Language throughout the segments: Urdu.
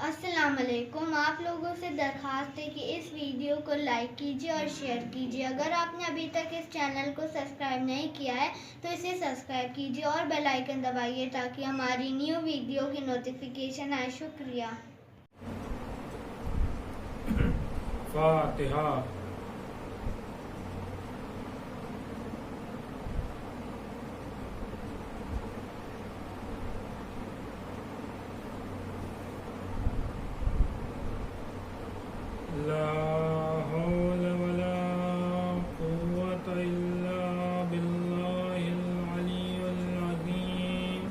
السلام علیکم. آپ لوگوں سے درخواست ہے کہ اس ویڈیو کو لائک کیجیے اور شیئر کیجیے. اگر آپ نے ابھی تک اس چینل کو سبسکرائب نہیں کیا ہے تو اسے سبسکرائب کیجیے اور بیل آئیکن دبائیے تاکہ ہماری نیو ویڈیو کی نوٹیفیکیشن آئے. شکریہ. فاتحہ. لا حول ولا قوة إلا بالله العلي العظيم.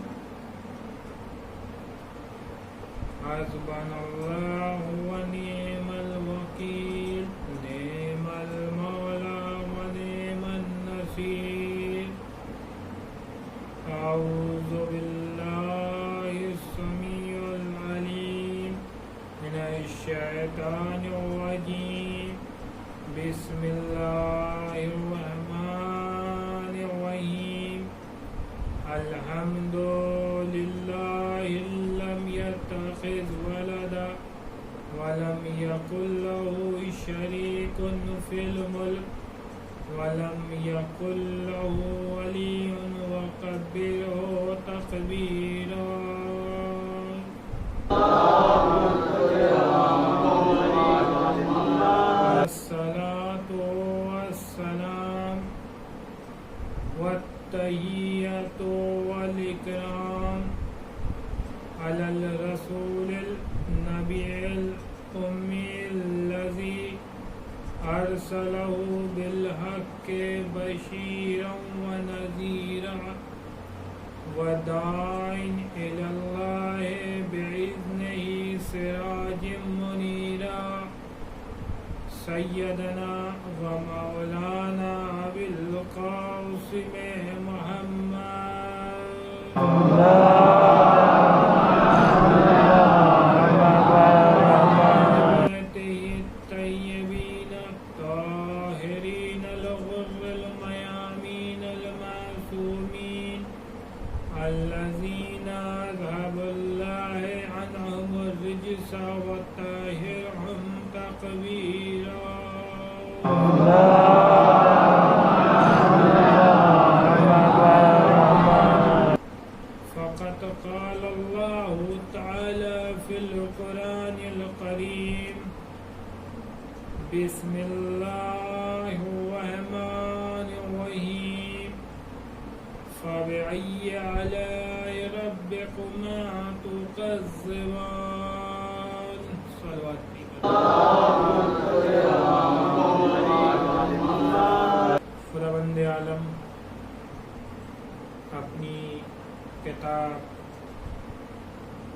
حسبنا الله ونعم الوكيل. نعم المولى ونعم النصير. أعوذ بالله السميع العليم من الشيطان الرجيم. بسم الله الرحمن الرحيم. الحمد لله لم يتخذ ولدا ولم يكن له شريك في الملك ولم يكن له ولي وكبره تكبيرا. الصلاة والسلام والتحية والإكرام على الرسول النبي الأمي الذي أرسله بالحق بشيرا ونذيرا وداعيا إلى الله بإذنه سراجا منيرا. سيدنا ومولانا أبي القاسم محمد الطيبين الطاهرين الغر الميامين المعصومين الذين أذهب الله عنهم الرجس وطهرهم تطهيرا. فقد قال الله تعالى في القرآن الكريم. بسم الله الرحمن الرحيم. فبأي آلاء ربكما تكذبان. صلوات خداوند عالم اپنی کتاب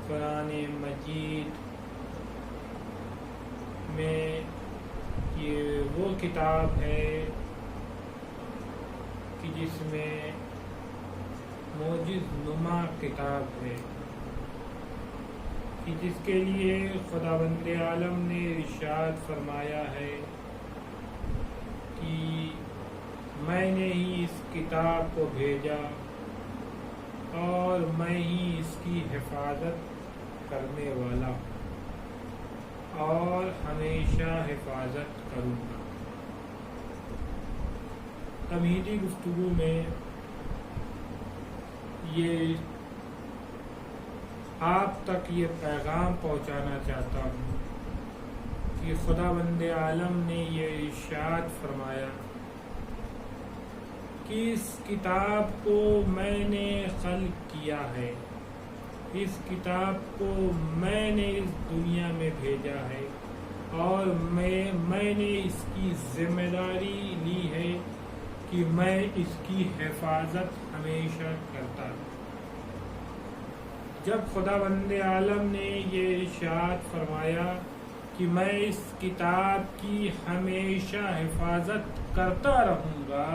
قرآن مجید میں یہ وہ کتاب ہے کہ جس میں معجز نما کتاب ہے کہ جس کے لیے خداوند عالم نے ارشاد فرمایا ہے کہ میں نے ہی اس کتاب کو بھیجا اور میں ہی اس کی حفاظت کرنے والا اور ہمیشہ حفاظت کروں گا. تمہیدی گفتگو میں یہ آپ تک یہ پیغام پہنچانا چاہتا ہوں کہ خداوند عالم نے یہ ارشاد فرمایا کہ اس کتاب کو میں نے خلق کیا ہے، اس کتاب کو میں نے اس دنیا میں بھیجا ہے اور میں نے اس کی ذمہ داری لی ہے کہ میں اس کی حفاظت ہمیشہ کرتا ہوں. جب خداوند عالم نے یہ ارشاد فرمایا کہ میں اس کتاب کی ہمیشہ حفاظت کرتا رہوں گا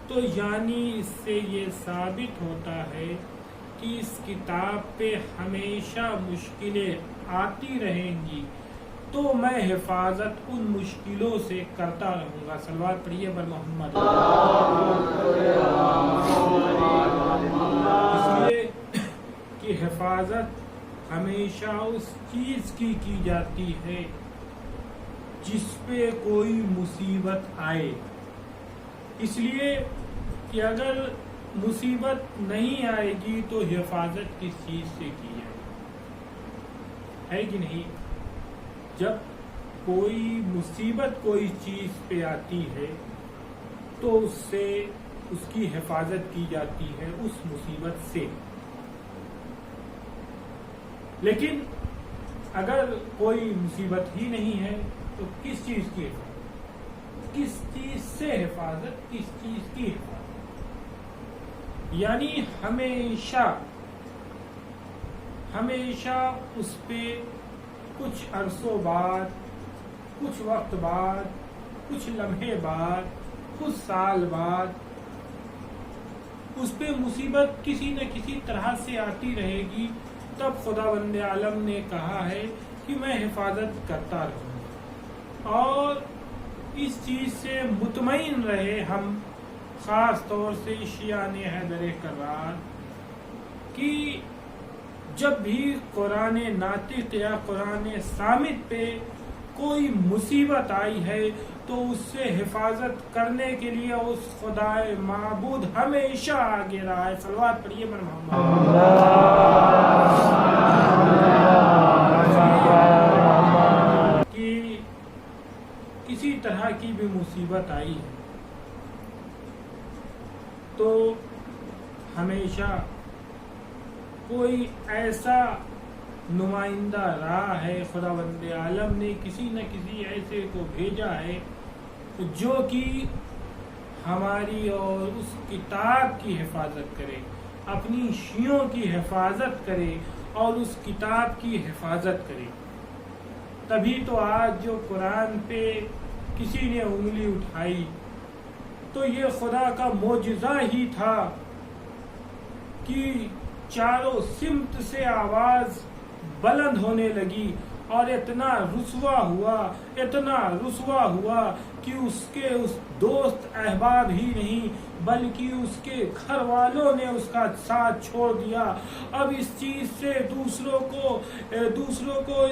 تو یعنی اس سے یہ ثابت ہوتا ہے کہ اس کتاب پہ ہمیشہ مشکلیں آتی رہیں گی تو میں حفاظت ان مشکلوں سے کرتا رہوں گا. صلوات پڑھیے بر محمد. اس لیے کہ حفاظت ہمیشہ اس چیز کی جاتی ہے جس پہ کوئی مصیبت آئے، اس لیے کہ اگر مصیبت نہیں آئے گی تو حفاظت کس چیز سے کی جائے ہے کہ نہیں؟ جب کوئی مصیبت کوئی چیز پہ آتی ہے تو اس سے اس کی حفاظت کی جاتی ہے اس مصیبت سے، لیکن اگر کوئی مصیبت ہی نہیں ہے تو کس چیز کی حفاظت، کس چیز سے حفاظت، کس چیز کی حفاظت؟ یعنی ہمیشہ اس پہ کچھ عرصوں بعد، کچھ وقت بعد، کچھ لمحے بعد، کچھ سال بعد اس پہ مصیبت کسی نہ کسی طرح سے آتی رہے گی، تب خداوند عالم نے کہا ہے کہ میں حفاظت کرتا رہوں گا۔ اور اس چیز سے مطمئن رہے ہم، خاص طور سے شیعان حیدر کرار، کہ جب بھی قرآن ناطق یا قرآن صامت پہ کوئی مصیبت آئی ہے تو اس سے حفاظت کرنے کے لیے اس خدائے معبود ہمیشہ آگے رہا ہے۔ صلوات پڑھیے بر محمد۔ کہ کسی طرح کی بھی مصیبت آئی ہے تو ہمیشہ کوئی ایسا نمائندہ رہا ہے، خداوند عالم نے کسی نہ کسی ایسے کو بھیجا ہے جو کہ ہماری اور اس کتاب کی حفاظت کرے، اپنی شیعوں کی حفاظت کرے اور اس کتاب کی حفاظت کرے۔ تبھی تو آج جو قرآن پہ کسی نے انگلی اٹھائی تو یہ خدا کا معجزہ ہی تھا کہ چاروں سمت سے آواز بلند ہونے لگی اور اتنا رسوا ہوا کہ اس کے اس دوست احباب ہی نہیں بلکہ اس کے گھر والوں نے اس کا ساتھ چھوڑ دیا۔ اب اس چیز سے دوسروں کو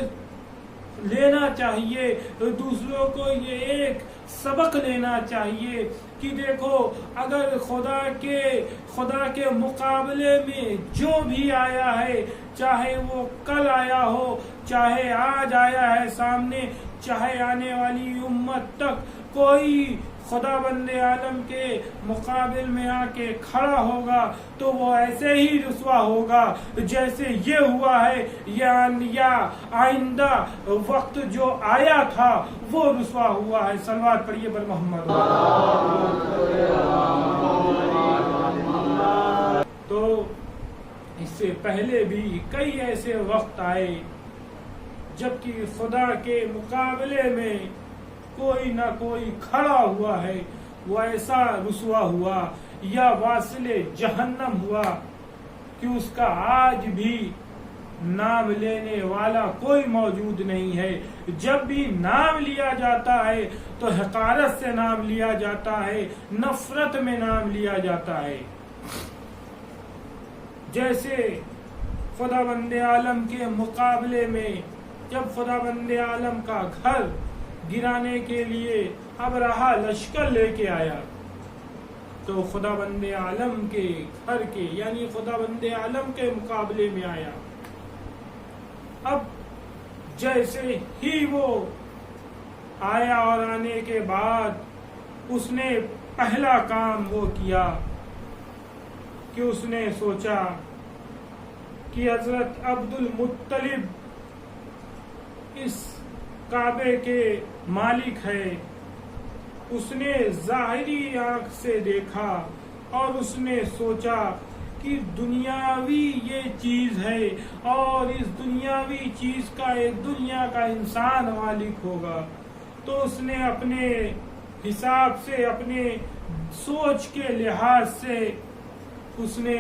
لینا چاہیے، دوسروں کو یہ ایک سبق لینا چاہیے کہ دیکھو اگر خدا کے مقابلے میں جو بھی آیا ہے، چاہے وہ کل آیا ہو، چاہے آج آیا ہے سامنے، چاہے آنے والی امت تک کوئی خداوند عالم کے مقابل میں آ کے کھڑا ہوگا تو وہ ایسے ہی رسوا ہوگا جیسے یہ ہوا ہے یا آئندہ وقت جو آیا تھا وہ رسوا ہوا ہے۔ صلوات پڑھیے بر محمد۔ تو اس سے پہلے بھی کئی ایسے وقت آئے جبکہ خدا کے مقابلے میں کوئی نہ کوئی کھڑا ہوا ہے، وہ ایسا رسوا ہوا یا واصل جہنم ہوا کہ اس کا آج بھی نام لینے والا کوئی موجود نہیں ہے۔ جب بھی نام لیا جاتا ہے تو حقارت سے نام لیا جاتا ہے، نفرت میں نام لیا جاتا ہے۔ جیسے خداوند عالم کے مقابلے میں جب خداوند عالم کا گھر گرانے کے لیے ابرہہ لشکر لے کے آیا تو خداوند عالم کے گھر کے یعنی خداوند عالم کے مقابلے میں آیا۔ اب جیسے ہی وہ آیا اور آنے کے بعد اس نے پہلا کام وہ کیا کہ اس نے سوچا کہ حضرت عبد المطلب اس کعبے کے مالک ہے۔ اس نے ظاہری آنکھ سے دیکھا اور اس نے سوچا کہ دنیاوی یہ چیز ہے اور اس دنیاوی چیز کا ایک دنیا کا انسان مالک ہوگا، تو اس نے اپنے حساب سے اپنے سوچ کے لحاظ سے اس نے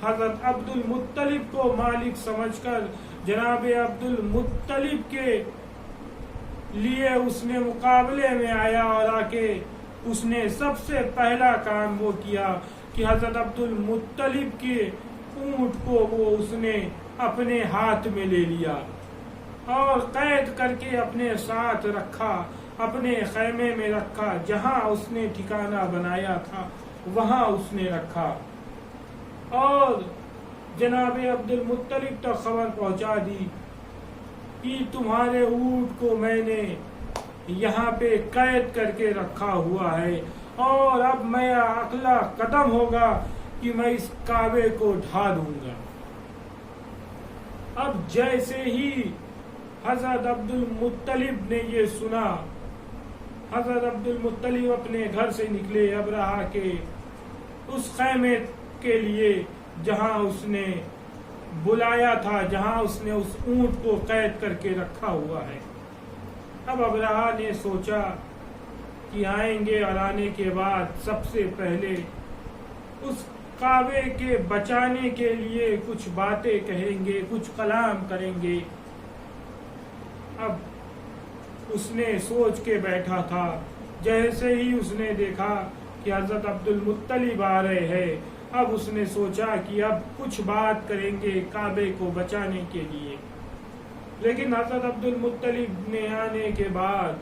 حضرت عبد المطلب کو مالک سمجھ کر جناب عبد المطلب کے لیے اس نے مقابلے میں آیا اور آ کے اس نے سب سے پہلا کام وہ کیا کہ حضرت عبد المطلب کے اونٹ کو وہ اس نے اپنے ہاتھ میں لے لیا اور قید کر کے اپنے ساتھ رکھا، اپنے خیمے میں رکھا، جہاں اس نے ٹھکانہ بنایا تھا وہاں اس نے رکھا، اور جناب عبد المطلب تک خبر پہنچا دی کہ تمہارے اونٹ کو میں نے یہاں پہ قید کر کے رکھا ہوا ہے، اور اب میرا اگلا قدم ہوگا کہ میں اس کعبے کو ڈھا دوں گا۔ اب جیسے ہی حضرت عبد المطلب نے یہ سنا، حضرت عبد المطلب اپنے گھر سے نکلے ابرہہ کے اس خیمے کے لیے جہاں اس نے بلایا تھا، جہاں اس نے اس اونٹ کو قید کر کے رکھا ہوا ہے۔ اب ابرہہ نے سوچا کہ آئیں گے، اور آنے کے بعد سب سے پہلے اس کعبے کے بچانے کے لیے کچھ باتیں کہیں گے، کچھ کلام کریں گے۔ اب اس نے سوچ کے بیٹھا تھا، جیسے ہی اس نے دیکھا کہ حضرت عبد المطلب آ رہے ہیں، اب اس نے سوچا کہ اب کچھ بات کریں گے کعبے کو بچانے کے لیے۔ لیکن حضرت عبد المطلب نے آنے کے بعد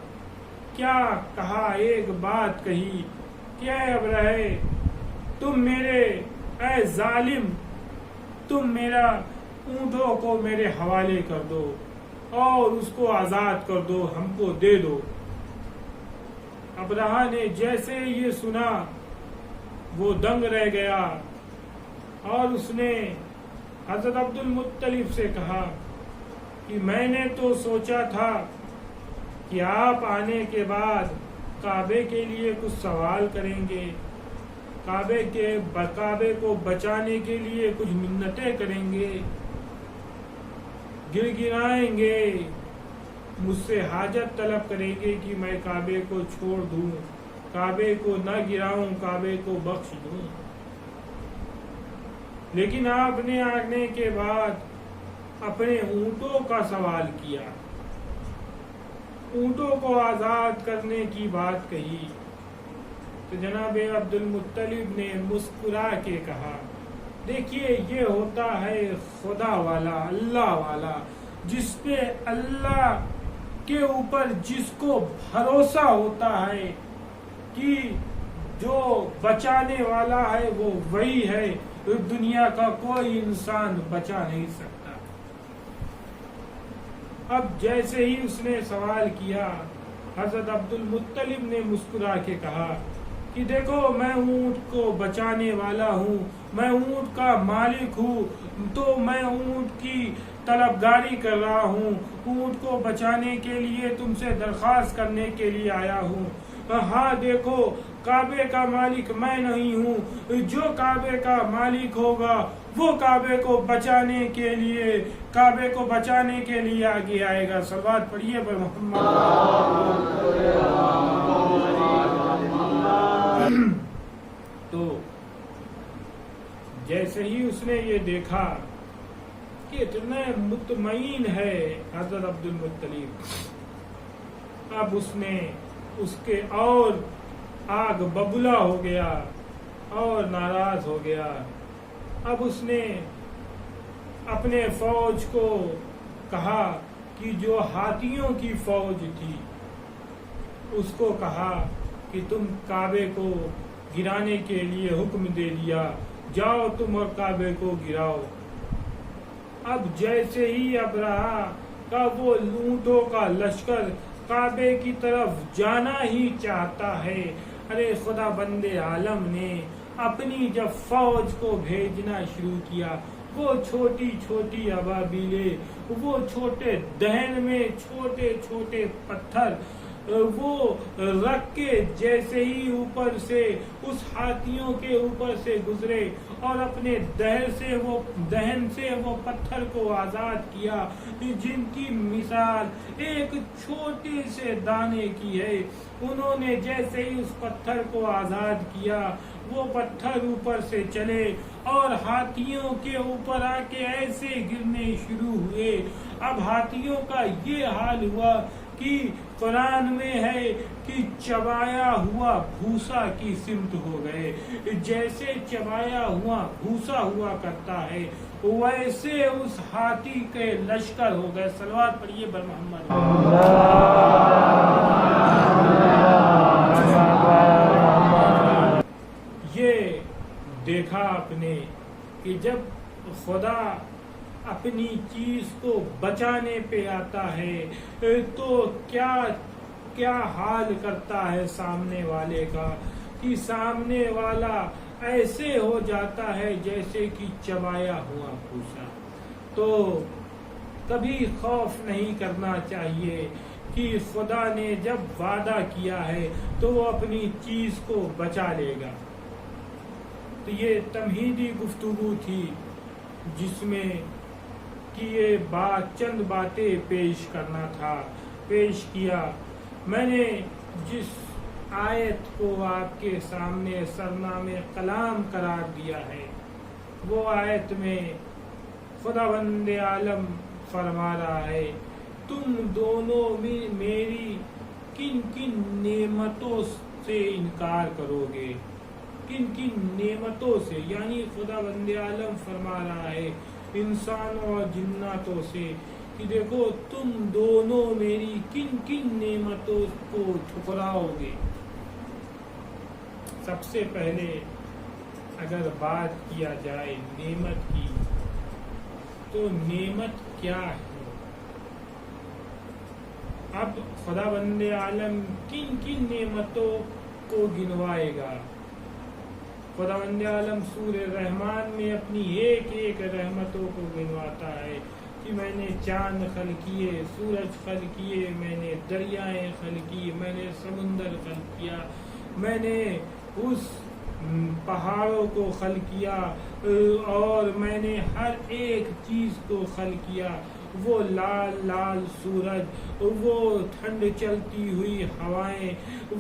کیا کہا، ایک بات کہی کہ اے ابرہہ، تم میرے، اے ظالم، تم میرا اونٹوں کو میرے حوالے کر دو اور اس کو آزاد کر دو، ہم کو دے دو۔ ابرہہ نے جیسے یہ سنا وہ دنگ رہ گیا، اور اس نے حضرت عبد المطلب سے کہا کہ میں نے تو سوچا تھا کہ آپ آنے کے بعد کعبے کے لیے کچھ سوال کریں گے، کعبے کو بچانے کے لیے کچھ منتیں کریں گے، گر گرائیں گے، مجھ سے حاجت طلب کریں گے کہ میں کعبے کو چھوڑ دوں، کعبے کو نہ گراؤں، کعبے کو بخش دوں۔ لیکن آپ نے آنے کے بعد اپنے اونٹوں کا سوال کیا، اونٹوں کو آزاد کرنے کی بات کہی، تو جناب عبد المطلب نے مسکرا کے کہا، دیکھیے یہ ہوتا ہے خدا والا، اللہ والا، جس پہ اللہ کے اوپر جس کو بھروسہ ہوتا ہے کہ جو بچانے والا ہے وہ وہی ہے، دنیا کا کوئی انسان بچا نہیں سکتا۔ اب جیسے ہی اس نے سوال کیا، حضرت عبد المطلب نے مسکرا کے کہا کہ دیکھو میں اونٹ کو بچانے والا ہوں، میں اونٹ کا مالک ہوں، تو میں اونٹ کی طلبگاری کر رہا ہوں، اونٹ کو بچانے کے لیے تم سے درخواست کرنے کے لیے آیا ہوں۔ ہاں دیکھو کعبے کا مالک میں نہیں ہوں، جو کعبے کا مالک ہوگا وہ کعبے کو بچانے کے لیے آگے آئے گا۔ صلوات پڑھیے پر محمد۔ تو جیسے ہی اس نے یہ دیکھا کہ اتنا مطمئن ہے حضرت عبد المطلب، اب اس نے اس کے اور آگ ببولا ہو گیا اور ناراض ہو گیا۔ اب اس نے اپنے فوج کو کہا کہ جو ہاتھیوں کی فوج تھی اس کو کہا کہ تم کعبے کو گرانے کے لیے حکم دے دیا، جاؤ تم اور کعبے کو گراؤ۔ اب جیسے ہی ابرہہ کا وہ اونٹوں کا لشکر کعبے کی طرف جانا ہی چاہتا ہے، ارے خدا بند عالم نے اپنی جب فوج کو بھیجنا شروع کیا، وہ چھوٹی چھوٹی ابابیلیں، وہ چھوٹے دہن میں چھوٹے چھوٹے پتھر وہ رکھ کے جیسے ہی اوپر سے اس ہاتھیوں کے اوپر سے گزرے اور اپنے دہن سے وہ پتھر کو آزاد کیا، جن کی مثال ایک چھوٹے سے دانے کی ہے۔ انہوں نے جیسے ہی اس پتھر کو آزاد کیا، وہ پتھر اوپر سے چلے اور ہاتھیوں کے اوپر آ کے ایسے گرنے شروع ہوئے۔ اب ہاتھیوں کا یہ حال ہوا کہ قرآن میں ہے کہ چبایا ہوا بھوسا کی سمت ہو گئے، جیسے چبایا ہوا بھوسا ہوا کرتا ہے ویسے اس ہاتھی کے لشکر ہو گئے. صلوات پڑھیے بر محمد. یہ دیکھا آپ نے کہ جب خدا اپنی چیز کو بچانے پہ آتا ہے تو کیا حال کرتا ہے سامنے والے کا، کہ سامنے والا ایسے ہو جاتا ہے جیسے کہ چبایا ہوا پھوسا. تو کبھی خوف نہیں کرنا چاہیے کہ خدا نے جب وعدہ کیا ہے تو وہ اپنی چیز کو بچا لے گا. تو یہ تمہیدی گفتگو تھی جس میں کہ یہ چند باتیں پیش کرنا تھا، پیش کیا. میں نے جس آیت کو آپ کے سامنے سرنام کلام قرار دیا ہے وہ آیت میں خداوند عالم فرما رہا ہے تم دونوں میں میری کن کن نعمتوں سے انکار کرو گے. کن کن نعمتوں سے، یعنی خداوند عالم فرما رہا ہے انسانوں اور جناتوں سے کہ دیکھو تم دونوں میری کن کن نعمتوں کو ٹھکراؤ گے. سب سے پہلے اگر بات کیا جائے نعمت کی تو نعمت کیا ہے؟ اب خداوند عالم کن کن نعمتوں کو گنوائے گا. خداوند عالم سورہ رحمان میں اپنی ایک ایک رحمتوں کو گنواتا ہے کہ میں نے چاند خلق کیے، سورج خلق کیے، میں نے دریائیں خلق کی، میں نے سمندر خلق کیا، میں نے اس پہاڑوں کو خلق کیا اور میں نے ہر ایک چیز کو خلق کیا. وہ لال لال سورج، وہ ٹھنڈ چلتی ہوئی ہوائیں،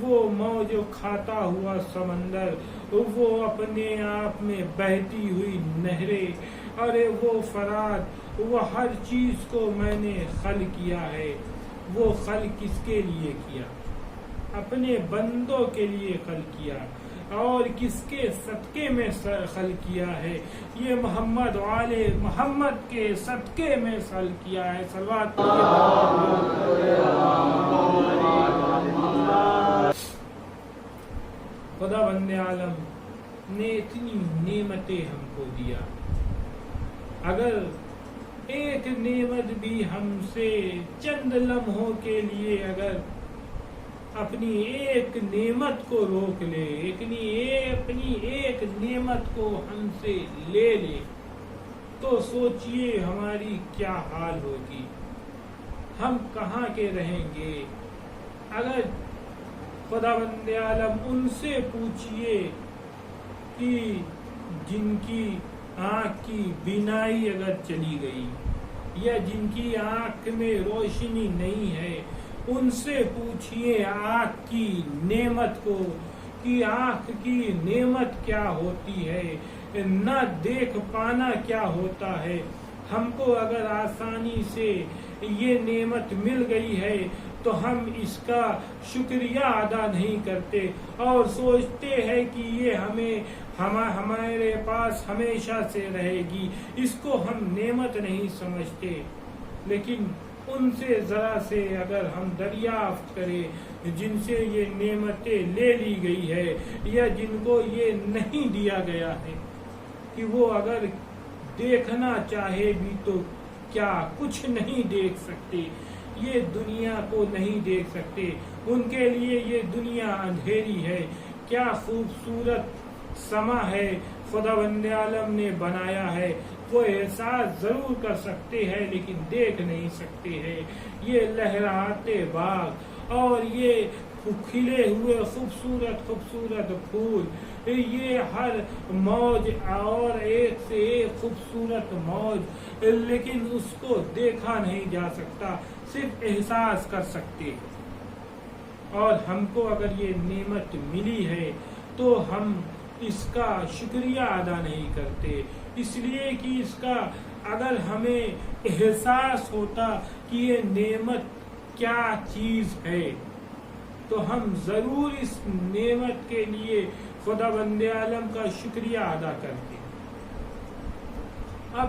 وہ موج کھاتا ہوا سمندر، وہ اپنے آپ میں بہتی ہوئی نہریں، ارے وہ فرات، وہ ہر چیز کو میں نے خلق کیا ہے. وہ خلق کس کے لیے کیا؟ اپنے بندوں کے لیے خلق کیا. اور کس کے صدقے میں خلق کیا ہے؟ یہ محمد والے محمد کے صدقے میں خلق کیا ہے. صلوات خداوند عالم نے اتنی نعمتیں ہم کو دیا. اگر ایک نعمت بھی ہم سے چند لمحوں کے لیے اگر اپنی ایک نعمت کو روک لے، اپنی ایک نعمت کو ہم سے لے لے تو سوچئے ہماری کیا حال ہوگی، ہم کہاں کے رہیں گے. اگر خداوند عالم ان سے پوچھئے کہ جن کی آنکھ کی بینائی اگر چلی گئی یا جن کی آنکھ میں روشنی نہیں ہے، ان سے پوچھئے آنکھ کی نعمت کو کہ آنکھ کی نعمت کیا ہوتی ہے، نہ دیکھ پانا کیا ہوتا ہے. ہم کو اگر آسانی سے یہ نعمت مل گئی ہے تو ہم اس کا شکریہ ادا نہیں کرتے اور سوچتے ہیں کہ یہ ہمارے پاس ہمیشہ سے رہے گی، اس کو ہم نعمت نہیں سمجھتے. لیکن ان سے ذرا سے اگر ہم دریافت کریں جن سے یہ نعمتیں لے لی گئی ہے یا جن کو یہ نہیں دیا گیا ہے، کہ وہ اگر دیکھنا چاہے بھی تو کیا کچھ نہیں دیکھ سکتے، یہ دنیا کو نہیں دیکھ سکتے. ان کے لیے یہ دنیا اندھیری ہے. کیا خوبصورت سما ہے خداوند عالم نے بنایا ہے، وہ احساس ضرور کر سکتے ہیں لیکن دیکھ نہیں سکتے ہیں. یہ لہراتے باغ اور یہ کھلے ہوئے خوبصورت خوبصورت پھول، یہ ہر موج اور ایک سے ایک خوبصورت موج، لیکن اس کو دیکھا نہیں جا سکتا، صرف احساس کر سکتے. اور ہم کو اگر یہ نعمت ملی ہے تو ہم اس کا شکریہ ادا نہیں کرتے، اس لیے کہ اس کا اگر ہمیں احساس ہوتا کہ یہ نعمت کیا چیز ہے تو ہم ضرور اس نعمت کے لیے خداوند عالم کا شکریہ ادا کرتے. اب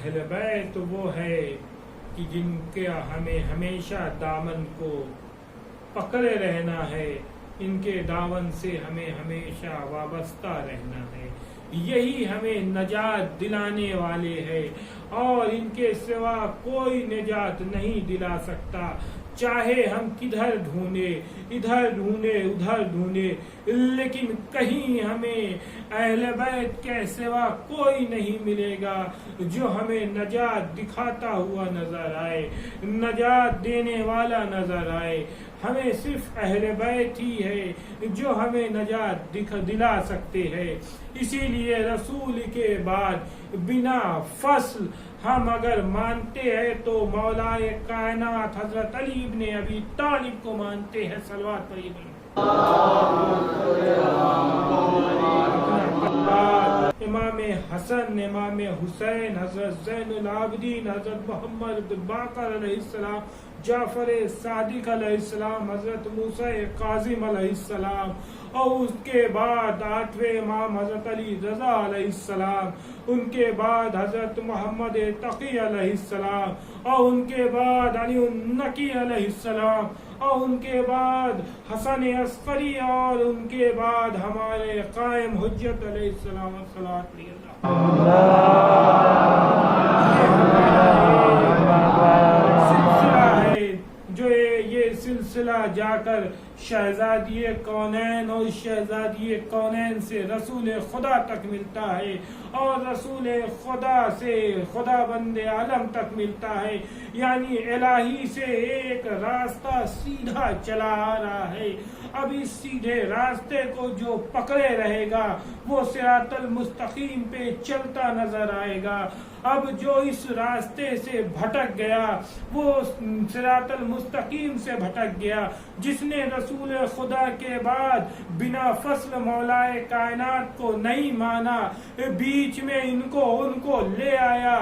اہل بیت وہ ہے کہ جن کے ہمیں ہمیشہ دامن کو پکڑے رہنا ہے، ان کے دامن سے ہمیں ہمیشہ وابستہ رہنا ہے، یہی ہمیں نجات دلانے والے ہیں، اور ان کے سوا کوئی نجات نہیں دلا سکتا، چاہے ہم کدھر ڈھونڈے، ادھر ڈھونڈے ادھر ڈھونڈے، لیکن کہیں ہمیں اہل بیت کے سوا کوئی نہیں ملے گا جو ہمیں نجات دکھاتا ہوا نظر آئے، نجات دینے والا نظر آئے۔ ہمیں صرف اہل بیت ہی ہے جو ہمیں نجات دلا سکتے ہیں۔ اسی لیے رسول کے بعد بنا فصل ہم اگر مانتے ہیں تو مولا کائنات حضرت علی ابن ابی طالب کو مانتے ہیں۔ صلوات پڑھیے۔ امام حسن، امام حسین، حضرت زین العابدین، حضرت محمد باقر علیہ السلام، جعفر صادق علیہ السلام، حضرت موسیٰ کاظم علیہ السلام، اور اس کے بعد 8ویں امام حضرت علی رضا علیہ السلام، ان کے بعد حضرت محمد تقی علیہ السلام، اور ان کے بعد علی النقی علیہ السلام، اور ان کے بعد حسن عسقری، اور ان کے بعد ہمارے قائم حجت علیہ السلام۔ صلوات علی سلسلہ ہے جو یہ سلسلہ جا کر شہزادی کونین اور شہزادی کونین سے رسول خدا تک ملتا ہے، اور رسول خدا سے خدا بند عالم تک ملتا ہے، یعنی الہی سے ایک راستہ سیدھا چلا آ رہا ہے۔ اب اس سیدھے راستے کو جو پکڑے رہے گا وہ صراط المستقیم پہ چلتا نظر آئے گا۔ اب جو اس راستے سے بھٹک گیا وہ صراط المستقیم سے بھٹک گیا۔ جس نے رسول خدا کے بعد بنا فصل مولا کائنات کو نہیں مانا، بیچ میں ان کو لے آیا،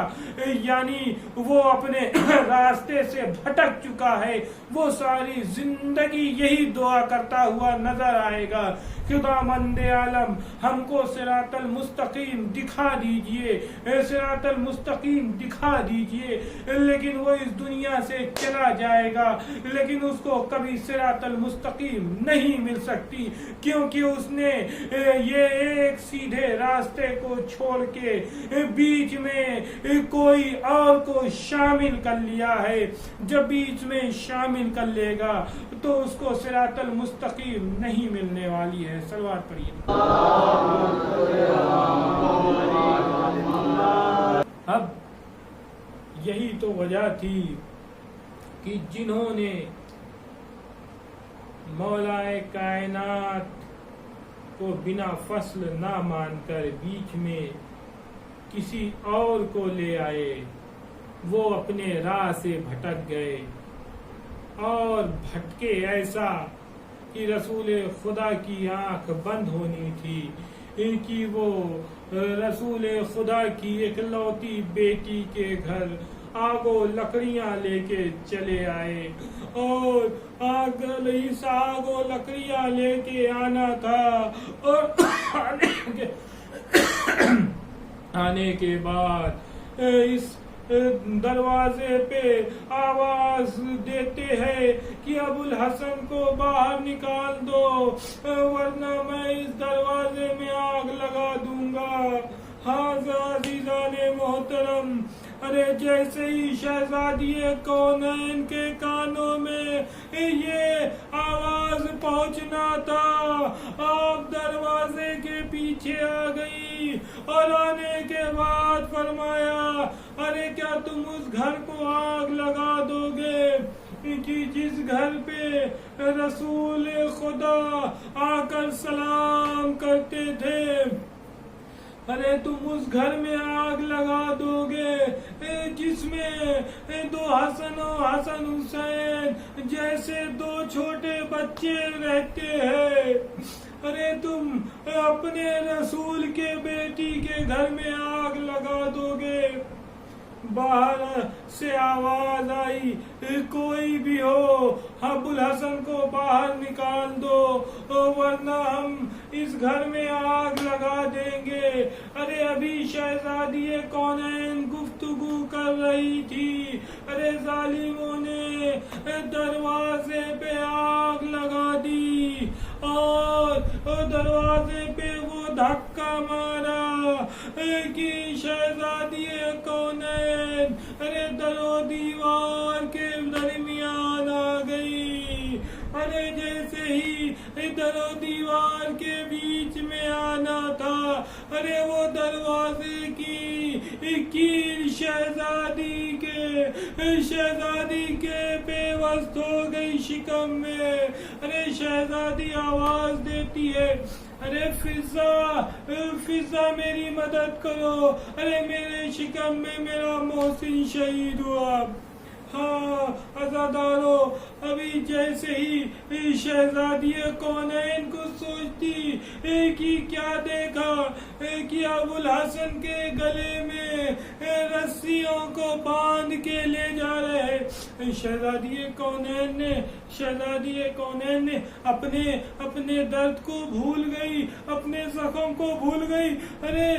یعنی وہ اپنے راستے سے بھٹک چکا ہے، وہ ساری زندگی یہی دعا کرتا ہوا نظر آئے گا، خدا مند عالم ہم کو صراط المستقیم دکھا دیجئے، صراط المستقیم دکھا دیجئے۔ لیکن وہ اس دنیا سے چلا جائے گا، لیکن اس کو کبھی صراط المستقیم نہیں مل سکتی، کیونکہ اس نے یہ ایک سیدھے راستے کو چھوڑ کے بیچ میں کوئی اور کو شامل کر لیا ہے۔ جب بیچ میں شامل کر لے گا تو اس کو صراط المستقیم نہیں ملنے والی ہے۔ صلوات پڑھیے۔ اب یہی تو وجہ تھی کہ جنہوں نے مولا کائنات کو بنا فصل نہ مان کر بیچ میں کسی اور کو لے آئے، وہ اپنے راہ سے بھٹک گئے، اور بھٹکے ایسا کہ رسول خدا کی آنکھ بند ہونی تھی، ان کی وہ رسول خدا کی اکلوتی بیٹی کے گھر آگو لکڑیاں لے کے چلے آئے، اور آگو لکڑیاں لے کے آنا تھا، اور آنے کے بعد اس دروازے پہ آواز دیتے ہیں کہ ابو الحسن کو باہر نکال دو ورنہ میں اس دروازے میں آگ لگا دوں گا۔ ہاں عزیزان محترم، ارے جیسے ہی شہزادی کونین کے کانوں میں یہ آواز پہنچنا تھا، آپ دروازے کے پیچھے آ گئی، اور آنے کے بعد فرمایا ارے کیا تم اس گھر کو آگ لگا دو گے کہ جس گھر پہ رسول خدا آ کر سلام کرتے تھے؟ ارے تم اس گھر میں آگ لگا دو گے جس میں دو حسن و حسن حسین جیسے دو چھوٹے بچے رہتے ہیں؟ ارے تم اپنے رسول کے بیٹی کے گھر میں آگ لگا دو گے؟ باہر سے آواز آئی کوئی بھی ہو ابو الحسن کو باہر نکال دو ورنہ ہم اس گھر میں آگ لگا دیں گے۔ ارے ابھی شہزادی کونین گفتگو کر رہی تھی، ارے ظالموں نے دروازے پہ آگ لگا دی اور دروازے پہ وہ دھکا مارا کہ شہزادی کونین ارے در و دیوار کے درمیان آ گئی۔ ارے جیسے ہی در و دیوار کے بیچ میں آنا تھا، ارے وہ دروازے کی کیل شہزادی کے پیوست ہو گئی شکم میں۔ ارے شہزادی آواز دیتی ہے، ارے فضا میری مدد کرو، ارے میرے شکم میں میرا محسن شہید ہوا۔ ہاں عزادارو، ابھی جیسے ہی شہزادی کونین کو سوچتی کہ کیا دیکھا کہ ابو الحسن کے گلے میں رسیوں کو باندھ کے لے جا رہے۔ شہزادی کونین نے اپنے درد کو بھول گئی، اپنے زخم کو بھول گئی۔ ارے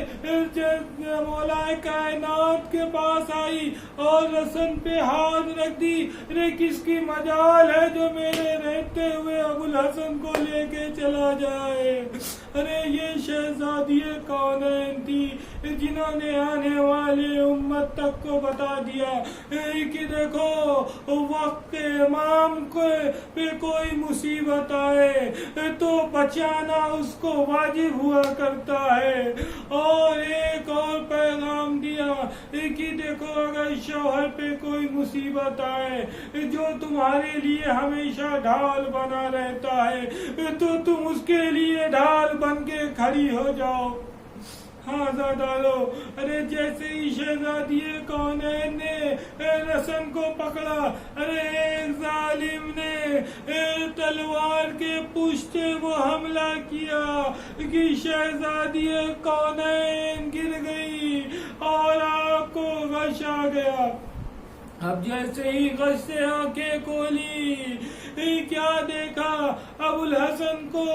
مولا کائنات کے پاس آئی اور رسن پہ ہاتھ رکھ دی، ارے کس کی مجال ہے جو میرے رہتے ہوئے ابو الحسن کو لے کے چلا جائے۔ ارے یہ شہزادی کونین تھی جنہوں نے آنے والے امت تک کو بتا دیا کہ دیکھو وقت امام پہ کوئی مصیبت آئے تو بچانا اس کو واجب ہوا کرتا ہے۔ اور ایک اور پیغام دیا کہ دیکھو اگر شوہر پہ کوئی مصیبت آئے جو تمہارے لیے ہمیشہ ڈھال بنا رہتا ہے تو تم اس کے لیے ڈھال بن کے کھڑی ہو جاؤ۔ ہاں زادارو، ارے جیسے ہی شہزادی کونین نے رسن کو پکڑا، ارے ایک ظالم نے تلوار کے پشت وہ حملہ کیا کہ شہزادی کونین گر گئی اور آگ کو غش آ گیا۔ اب جیسے ہی غش سے آنکھیں کھولی، کیا دیکھا؟ ابو الحسن کو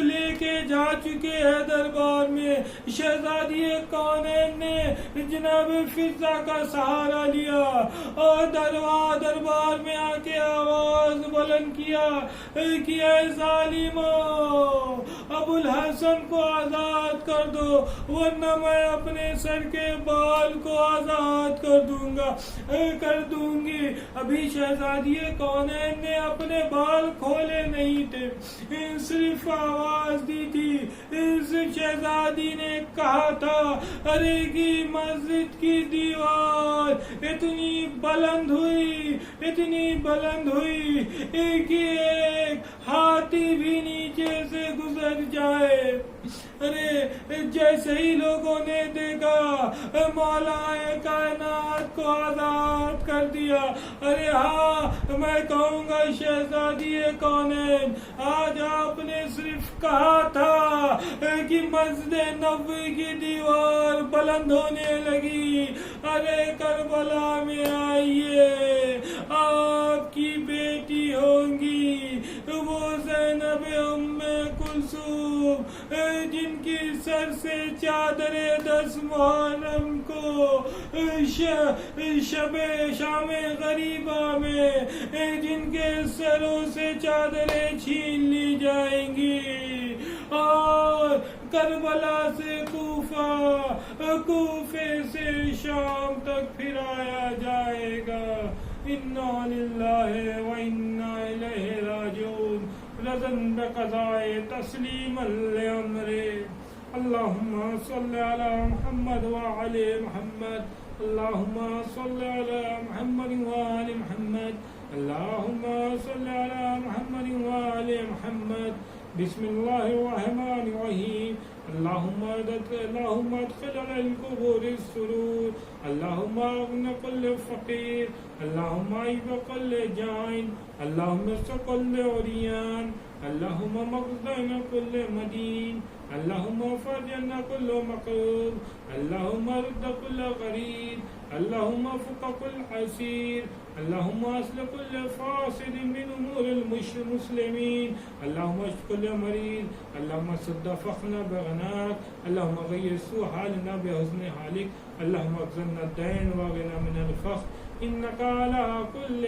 لے کے جا چکے ہیں دربار میں۔ شہزادی کونین نے جناب فضا کا سہارا لیا اور دربار میں آ کے آواز بلند کیا کہ اے ظالموں، ابو الحسن کو آزاد کر دو ورنہ میں اپنے سر کے بال کو آزاد کر دوں گی۔ ابھی شہزادی کونین نے اپنے بال کھولے نہیں تھے، صرف آواز دی تھی۔ اس شہزادی نے کہا تھا ارے کی مسجد کی دیوار اتنی بلند ہوئی کہ ایک ہاتھی بھی نیچے سے گزر جائے۔ ارے جیسے ہی لوگوں نے دیکھا مولا کائنات کو آزاد کر دیا۔ ارے ہاں میں کہوں گا شہزادی کونین، آج آپ نے صرف کہا تھا کہ مسجد نبوی کی دیوار بلند ہونے لگی، ارے کربلا میں آئیے، آپ کی بیٹی ہوں گی وہ زینب ام کلثوم جن کی سر سے چادر 10 محرم کو شب شام غریبہ میں جن کے سروں سے چادریں چھین لی جائیں گی اور کربلا سے کوفے سے شام تک پھرایا جائے گا۔ انا للہ و انا الیہ راجعون، رضن بقضاء تسلیما لامرہ۔ اللہم صلی علی محمد وعلی محمد، اللہم صلی علی محمد وعلی محمد، اللہم صلی علی محمد وعلی محمد۔ بسم اللہ الرحمن الرحیم۔ اللهم ادخل على القبور السرور اللهم اغن كل فقير اللهم عيب كل جائن اللهم ارزق كل عريان اللهم مقدنا كل مدين اللهم فرجنا كل مكروب اللهم رد كل غريب اللهم فك كل حسير اللهم اصلح كل فاسد من امور المسلمين اللهم اشف كل مريض اللهم سد فخنا بغناك اللهم غير سوء حالنا بحسن حالك اللهم اغفرنا الدين واغننا من الفخر انك على كل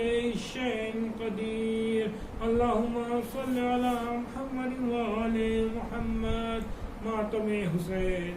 شيء قدير اللهم صل على محمد وآل محمد ماتم حسین